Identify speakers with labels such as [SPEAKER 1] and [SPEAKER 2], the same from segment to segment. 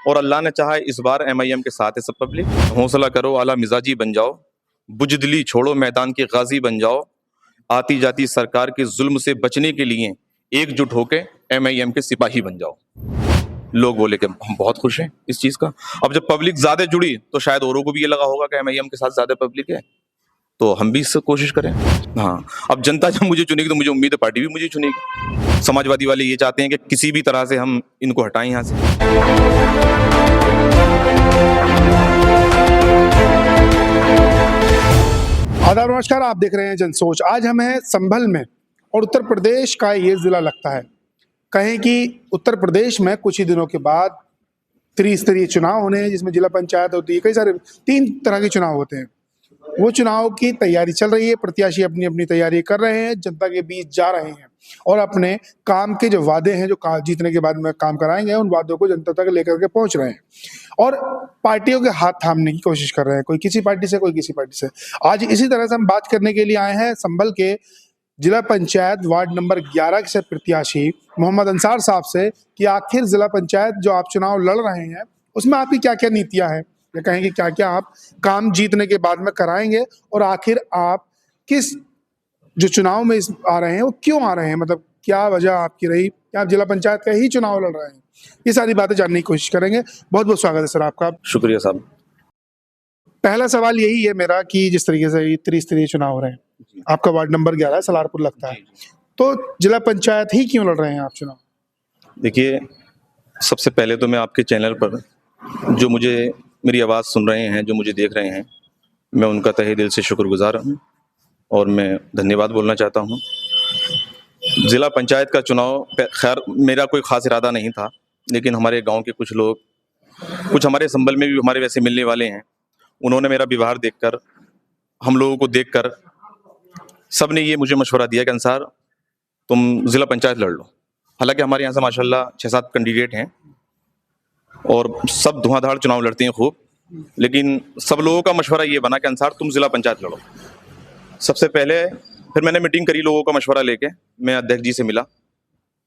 [SPEAKER 1] और अल्लाह ने चाहा इस बार एमआईएम के साथ है सब पब्लिक। हौसला करो, आला मिजाजी बन जाओ, बुजदिली छोड़ो, मैदान के गाजी बन जाओ। आती जाती सरकार के जुल्म से बचने के लिए एकजुट होकर एमआईएम के सिपाही बन जाओ। लोग बोले कि हम बहुत खुश हैं इस चीज का। अब जब पब्लिक ज्यादा जुड़ी तो शायद औरों को भी ये लगा होगा कि एमआईएम के साथ ज्यादा पब्लिक है, तो हम भी इससे कोशिश करें। हाँ, अब जनता जब मुझे चुनेगी तो मुझे उम्मीद है पार्टी भी मुझे चुनेगी। समाजवादी वाले ये चाहते हैं कि किसी भी तरह से हम इनको हटाएं यहाँ से।
[SPEAKER 2] आदाब, नमस्कार। आप देख रहे हैं जनसोच। आज हम हैं संभल में और उत्तर प्रदेश का ये जिला लगता है। कहें कि उत्तर प्रदेश में कुछ ही दिनों के बाद त्रिस्तरीय चुनाव होने हैं, जिसमें जिला पंचायत होती है, कई सारे 3 तरह के चुनाव होते हैं। वो चुनाव की तैयारी चल रही है, प्रत्याशी अपनी अपनी तैयारी कर रहे हैं, जनता के बीच जा रहे हैं और अपने काम के जो वादे हैं, जो जीतने के बाद में काम कराएंगे, उन वादों को जनता तक लेकर के पहुंच रहे हैं और पार्टियों के हाथ थामने की कोशिश कर रहे हैं, कोई किसी पार्टी से, कोई किसी पार्टी से। आज इसी तरह से हम बात करने के लिए आए हैं संभल के जिला पंचायत वार्ड नंबर 11 से प्रत्याशी मोहम्मद अंसार साहब से कि आखिर जिला पंचायत जो आप चुनाव लड़ रहे हैं उसमें आपकी क्या क्या नीतियां हैं, या कहेंगे क्या क्या आप काम जीतने के बाद में कराएंगे, और आखिर आप किस जो चुनाव में आ रहे हैं वो क्यों आ रहे हैं, मतलब क्या वजह आपकी रही कि आप जिला पंचायत का ही चुनाव लड़ रहे हैं। ये सारी बातें जानने की कोशिश करेंगे। बहुत बहुत स्वागत है सर आपका।
[SPEAKER 1] शुक्रिया साहब।
[SPEAKER 2] पहला सवाल यही है मेरा कि जिस तरीके से ये त्रिस्तरीय चुनाव हो रहे हैं, आपका वार्ड नंबर 11 सलारपुर लगता है, तो जिला पंचायत ही क्यों लड़ रहे हैं आप चुनाव?
[SPEAKER 1] देखिए, सबसे पहले तो मैं आपके चैनल पर जो मुझे मेरी आवाज़ सुन रहे हैं, जो मुझे देख रहे हैं, मैं उनका तहे दिल से शुक्रगुजार हूँ और मैं धन्यवाद बोलना चाहता हूँ। ज़िला पंचायत का चुनाव खैर मेरा कोई ख़ास इरादा नहीं था, लेकिन हमारे गांव के कुछ लोग, कुछ हमारे संभल में भी हमारे वैसे मिलने वाले हैं, उन्होंने मेरा व्यवहार देखकर, हम लोगों को देखकर, सब ने ये मुझे मशवरा दिया कि अंसार तुम ज़िला पंचायत लड़ लो। हालांकि हमारे यहाँ से माशाल्लाह 6-7 कैंडिडेट हैं और सब धुआंधार चुनाव लड़ते हैं खूब, लेकिन सब लोगों का मशवरा ये बना कि अंसार तुम ज़िला पंचायत लड़ो। सबसे पहले फिर मैंने मीटिंग करी, लोगों का मशवरा लेके मैं अध्यक्ष जी से मिला,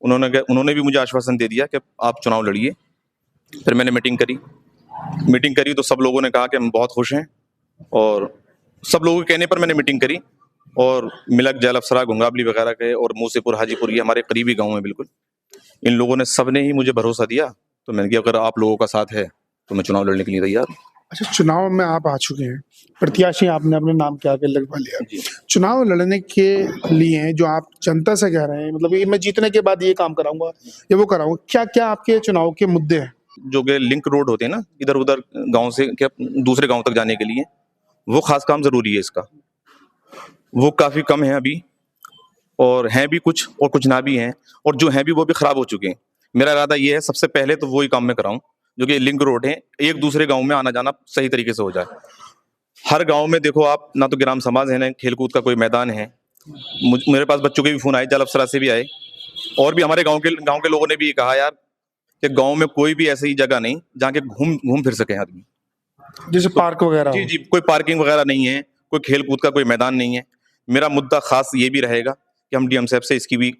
[SPEAKER 1] उन्होंने भी मुझे आश्वासन दे दिया कि आप चुनाव लड़िए। फिर मैंने मीटिंग करी तो सब लोगों ने कहा कि हम बहुत खुश हैं, और सब लोगों के कहने पर मैंने मीटिंग करी और मिलक, जैल अफसरा, घुंगाबली वगैरह के और मूसेपुर, हाजीपुर, ये हमारे करीबी गाँव हैं बिल्कुल, इन लोगों ने, सब ने ही मुझे भरोसा दिया। तो मैंने कहा अगर आप लोगों का साथ है तो मैं चुनाव लड़ने के लिए तैयार हूँ।
[SPEAKER 2] अच्छा, चुनाव में आप आ चुके हैं, प्रत्याशी आपने अपने नाम के आगे लगवा लिया। चुनाव लड़ने के लिए जो आप जनता से कह रहे हैं, मतलब ये मैं जीतने के बाद ये काम कराऊंगा या वो कराऊंगा, क्या क्या आपके चुनाव के मुद्दे हैं?
[SPEAKER 1] जो कि लिंक रोड होते हैं ना, इधर उधर गांव से क्या दूसरे गांव तक जाने के लिए, वो खास काम जरूरी है इसका। वो काफी कम है अभी, और हैं भी कुछ और कुछ ना भी हैं, और जो हैं भी वो भी खराब हो चुके हैं। मेरा इरादा ये है सबसे पहले तो वही काम मैं कराऊं, जो कि लिंक रोड है, एक दूसरे गांव में आना जाना सही तरीके से हो जाए। हर गांव में देखो आप, ना तो ग्राम समाज है, ना खेलकूद का कोई मैदान है। मेरे पास बच्चों के भी फोन आए, जल अफसरा से भी आए, और भी हमारे गांव के लोगों ने भी कहा यार कि गांव में कोई भी ऐसी जगह नहीं जहाँ के घूम फिर सके आदमी,
[SPEAKER 2] जैसे पार्क वगैरह।
[SPEAKER 1] जी, कोई पार्किंग वगैरह नहीं है, कोई खेलकूद का कोई मैदान नहीं है। मेरा मुद्दा खास ये भी रहेगा कि हम डीएम साहब से इसकी भी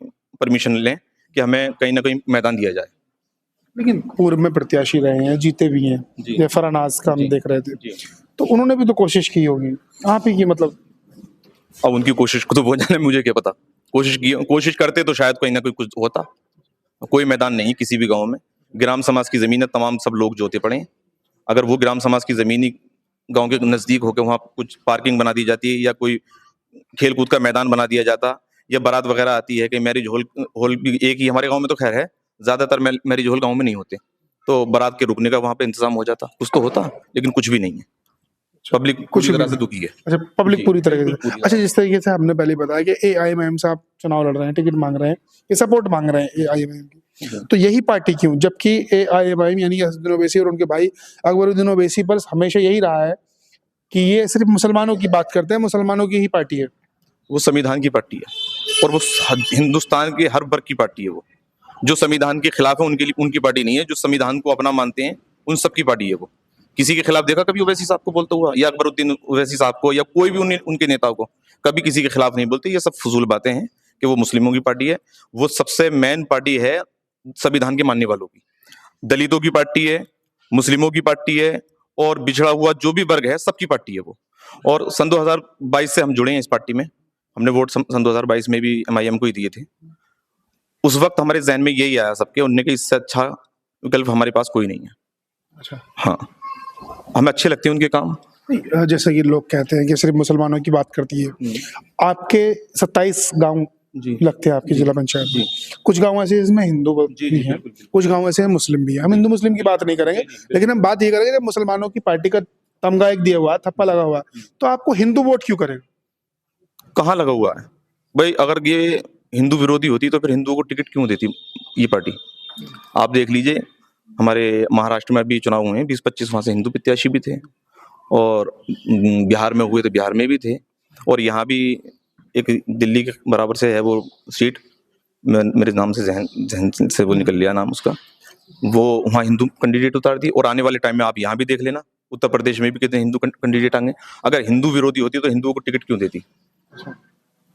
[SPEAKER 1] परमिशन लें कि हमें कहीं ना कहीं मैदान दिया जाए।
[SPEAKER 2] लेकिन पूर्व में प्रत्याशी रहे हैं, जीते भी हैं, जफर अनाज का हम देख रहे थे, तो उन्होंने भी तो कोशिश की होगी, आप ही की, मतलब
[SPEAKER 1] अब उनकी कोशिश को तो वो जाने, मुझे क्या पता। कोशिश करते तो शायद कोई ना कोई कुछ होता। कोई मैदान नहीं किसी भी गांव में, ग्राम समाज की जमीन है, तमाम सब लोग जोते पड़े हैं। अगर वो ग्राम समाज की जमीन ही गांव के नजदीक होकर वहाँ कुछ पार्किंग बना दी जाती है, या कोई खेलकूद का मैदान बना दिया जाता, या बारात वगैरह आती है कि मैरिज हॉल भी एक ही हमारे गांव में, तो खैर है, ज्यादातर मैरिज हॉल गांव में नहीं होते, तो बारात के रुकने का वहाँ पे इंतजाम हो जाता, कुछ तो होता, लेकिन कुछ भी नहीं है। पब्लिक कुछ तरह से दुखी है।
[SPEAKER 2] अच्छा, पब्लिक पूरी तरह से। अच्छा, जिस तरीके से हमने पहले बताया कि एआईएमआईएम से आप चुनाव लड़ रहे हैं, टिकट मांग रहे हैं, ये सपोर्ट मांग रहे हैं एआईएमआईएम की, तो यही पार्टी क्यों, जबकि एआईएमआईएम यानी असदुद्दीन ओवैसी और उनके भाई अकबरुद्दीन ओवैसी पर हमेशा यही रहा है कि ये सिर्फ मुसलमानों की बात करते हैं, मुसलमानों की ही पार्टी है।
[SPEAKER 1] वो संविधान की पार्टी है और वो हिंदुस्तान के हर वर्ग की पार्टी है। वो जो संविधान के खिलाफ है उनकी पार्टी नहीं है, जो संविधान को अपना मानते हैं उन सब की पार्टी है। वो किसी के खिलाफ देखा कभी ओवैसी साहब को बोलता हुआ, या अकबरुद्दीन ओवैसी साहब को, या कोई भी उनके नेताओं को कभी किसी के खिलाफ नहीं बोलते। ये सब फजूल बातें हैं कि वो मुस्लिमों की पार्टी है। वो सबसे मेन पार्टी है संविधान के मानने वालों की, दलितों की पार्टी है, मुस्लिमों की पार्टी है और बिछड़ा हुआ जो भी वर्ग है सबकी पार्टी है वो। और सन 2022 से हम जुड़े हैं इस पार्टी में। हमने वोट सन 2022 में भी एमआईएम को ही दिए थे। उस वक्त हमारे जहन में यही आया सबके, उनने कि इससे अच्छा विकल्प हमारे पास कोई नहीं है।
[SPEAKER 2] अच्छा,
[SPEAKER 1] हाँ, हमें अच्छे लगते हैं उनके काम।
[SPEAKER 2] नहीं, जैसे कि लोग कहते हैं कि सिर्फ मुसलमानों की बात करती है। आपके 27 गांव
[SPEAKER 1] जी
[SPEAKER 2] लगते हैं आपकी जिला पंचायत में। कुछ गांव ऐसे हैं जिसमें हिंदू
[SPEAKER 1] जी,
[SPEAKER 2] भी
[SPEAKER 1] जी,
[SPEAKER 2] हैं,
[SPEAKER 1] बिल्कुल, बिल्कुल।
[SPEAKER 2] कुछ गांव ऐसे हैं मुस्लिम भी हैं। हम हिंदू मुस्लिम की बात नहीं करेंगे, लेकिन हम बात ये करेंगे जब मुसलमानों की पार्टी का तमगा एक दिया हुआ है, थप्पा लगा हुआ है, तो आपको हिंदू वोट क्यों करें?
[SPEAKER 1] कहाँ लगा हुआ है भाई? अगर ये हिंदू विरोधी होती तो फिर हिंदुओं को टिकट क्यों देती ये पार्टी? आप देख लीजिए, हमारे महाराष्ट्र में अभी चुनाव हुए हैं, 20-25 वहां से हिंदू प्रत्याशी भी थे, और बिहार में हुए तो बिहार में भी थे, और यहाँ भी एक दिल्ली के बराबर से है वो सीट, मेरे नाम से जहन से वो निकल लिया नाम उसका, वो वहाँ हिंदू कैंडिडेट उतार दी। और आने वाले टाइम में आप यहाँ भी देख लेना, उत्तर प्रदेश में भी कितने हिंदू कैंडिडेट आएंगे। अगर हिंदू विरोधी होती तो हिंदुओं को टिकट क्यों देती?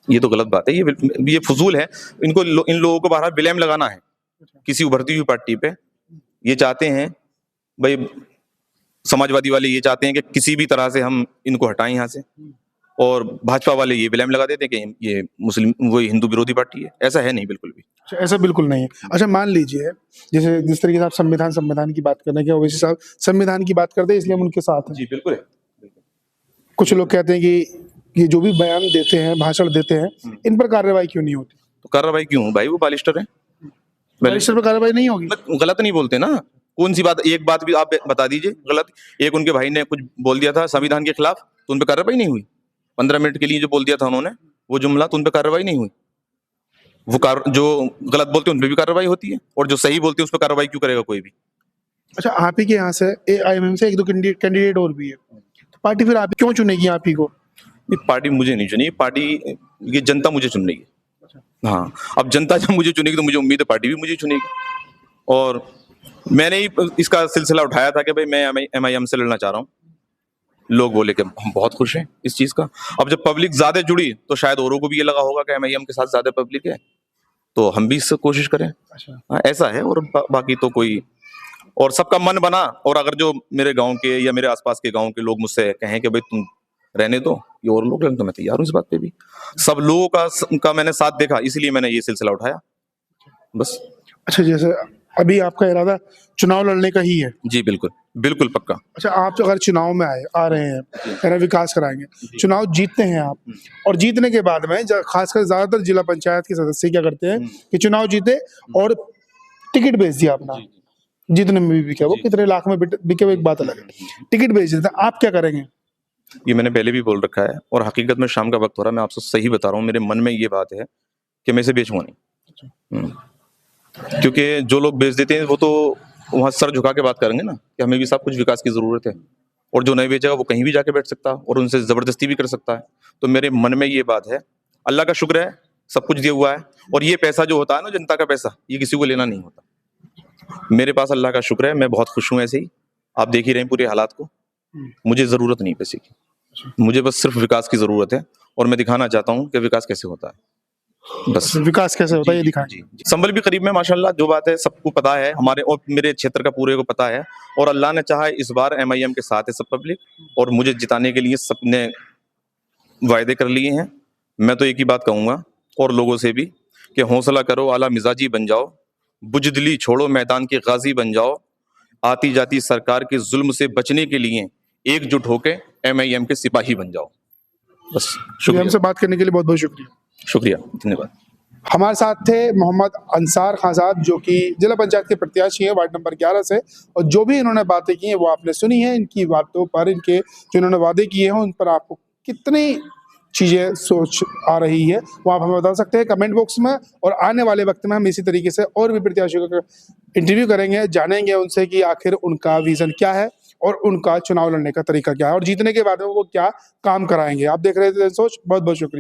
[SPEAKER 1] ये तो गलत बात है, ये फजूल है। इन लोगों को बाहर ब्लेम लगाना है किसी उभरती हुई पार्टी पे। ये चाहते हैं भाई, समाजवादी वाले ये चाहते हैं कि किसी भी तरह से हम इनको हटाएं यहाँ से, और भाजपा वाले ये ब्लेम लगा देते हैं कि ये मुस्लिम वो हिंदू विरोधी पार्टी है। ऐसा है नहीं, बिल्कुल भी।
[SPEAKER 2] अच्छा, ऐसा बिल्कुल नहीं है। अच्छा, मान लीजिए जैसे जिस तरीके से आप संविधान की बात कर रहे हैं, ओवैसी साहब संविधान की बात करते हैं इसलिए हम उनके साथ हैं।
[SPEAKER 1] जी बिल्कुल है।
[SPEAKER 2] कुछ लोग कहते हैं कि ये जो भी बयान देते हैं, भाषण देते हैं, इन पर कार्रवाई क्यों नहीं होती?
[SPEAKER 1] तो कार्रवाई क्यों भाई? वो बालिस्टर है,
[SPEAKER 2] बैरिस्टर पर कार्रवाई नहीं होगी?
[SPEAKER 1] गलत नहीं बोलते ना। कौन सी बात, एक बात भी आप बता दीजिए गलत। एक उनके भाई ने कुछ बोल दिया था संविधान के खिलाफ, तो उन पर कार्रवाई नहीं हुई। 15 मिनट के लिए जो बोल दिया था उन्होंने वो जुमला, तो उन पर कार्रवाई नहीं हुई। जो गलत बोलते हैं उन पर भी कार्रवाई होती है, और जो सही बोलते हैं उस पर कार्रवाई क्यों करेगा कोई भी?
[SPEAKER 2] अच्छा, आप ही के यहाँ से AIMM से 1-2 कैंडिडेट और भी है, तो पार्टी फिर आप क्यों चुनेगी आप ही को?
[SPEAKER 1] ये पार्टी मुझे नहीं चुनी, पार्टी ये जनता मुझे चुन रही है। हाँ, अब जनता जब मुझे चुनेगी तो मुझे उम्मीद है पार्टी भी मुझे चुनेगी। और मैंने ही इसका सिलसिला उठाया था कि भाई मैं MIM से लड़ना चाह रहा हूँ। लोग बोले कि हम बहुत खुश हैं इस चीज का। अब जब पब्लिक ज्यादा जुड़ी तो शायद औरों को भी ये लगा होगा कि MIM के साथ ज्यादा पब्लिक है, तो हम भी इससे कोशिश करें।
[SPEAKER 2] अच्छा,
[SPEAKER 1] हाँ, ऐसा है। और बाकी तो कोई, और सबका मन बना। और अगर जो मेरे गांव के या मेरे आसपास के गांव के लोग मुझसे कहें कि भाई तुम रहने दो ये और लोग लें, तो मैं तैयार हूँ इस बात पे भी। सब लोगों का मैंने साथ देखा, इसलिए मैंने ये सिलसिला उठाया बस।
[SPEAKER 2] अच्छा, जैसे अभी आपका इरादा चुनाव लड़ने का ही है?
[SPEAKER 1] जी बिल्कुल, बिल्कुल पक्का।
[SPEAKER 2] अच्छा, आप तो अगर चुनाव में आ रहे हैं, मेरा विकास कराएंगे, चुनाव जीतते हैं आप, और जीतने के बाद में खासकर ज्यादातर जिला पंचायत के सदस्य क्या करते हैं कि चुनाव जीते और टिकट बेच दिया अपना, जीतने में भी बिके, वो कितने लाख में बिके वो एक बात अलग है, टिकट बेच देते हैं। आप क्या करेंगे?
[SPEAKER 1] ये मैंने पहले भी बोल रखा है, और हकीकत में शाम का वक्त हो रहा है, मैं आपसे सही बता रहा हूँ, मेरे मन में ये बात है कि मैं इसे बेचूंगा नहीं। क्योंकि जो लोग बेच देते हैं वो तो वहां सर झुका के बात करेंगे ना कि हमें भी सब कुछ विकास की जरूरत है, और जो नहीं बेचेगा वो कहीं भी जाके बैठ सकता है और उनसे जबरदस्ती भी कर सकता है। तो मेरे मन में ये बात है, अल्लाह का शुक्र है सब कुछ दिया हुआ है, और ये पैसा जो होता है ना, जनता का पैसा, ये किसी को लेना नहीं होता। मेरे पास अल्लाह का शुक्र है, मैं बहुत खुश हूँ। ऐसे ही आप देख ही रहे हैं पूरे हालात को। मुझे जरूरत नहीं पैसे की, मुझे बस सिर्फ विकास की जरूरत है, और मैं दिखाना चाहता हूँ कि विकास कैसे होता है। बस
[SPEAKER 2] विकास कैसे होता है ये दिखाएं।
[SPEAKER 1] जी। संभल भी करीब में माशाल्लाह, जो बात है सबको पता है, हमारे और मेरे क्षेत्र का पूरे को पता है। और अल्लाह ने चाहा इस बार MIM के साथ है सब पब्लिक, और मुझे जिताने के लिए सबने वायदे कर लिए हैं। मैं तो एक ही बात कहूंगा और लोगों से भी कि हौसला करो, आला मिजाजी बन जाओ, बुजदिली छोड़ो, मैदान के गाजी बन जाओ, आती जाती सरकार के जुल्म से बचने के लिए एकजुट होके MIM के सिपाही बन जाओ। बस, शुक्रिया।
[SPEAKER 2] हमसे बात करने के लिए बहुत बहुत शुक्रिया।
[SPEAKER 1] शुक्रिया, धन्यवाद।
[SPEAKER 2] हमारे साथ थे मोहम्मद अंसार खान साहब, जो कि जिला पंचायत के प्रत्याशी हैं वार्ड नंबर 11 से, और जो भी इन्होंने बातें की हैं वो आपने सुनी है। इनकी बातों पर, इनके जो इन्होंने वादे किए हैं उन पर आपको कितनी चीज़ें सोच आ रही है वो आप हमें बता सकते हैं कमेंट बॉक्स में। और आने वाले वक्त में हम इसी तरीके से और भी प्रत्याशियों का इंटरव्यू करेंगे, जानेंगे उनसे कि आखिर उनका विजन क्या है और उनका चुनाव लड़ने का तरीका क्या है, और जीतने के बाद में वो क्या काम कराएंगे। आप देख रहे थे सोच। बहुत बहुत शुक्रिया।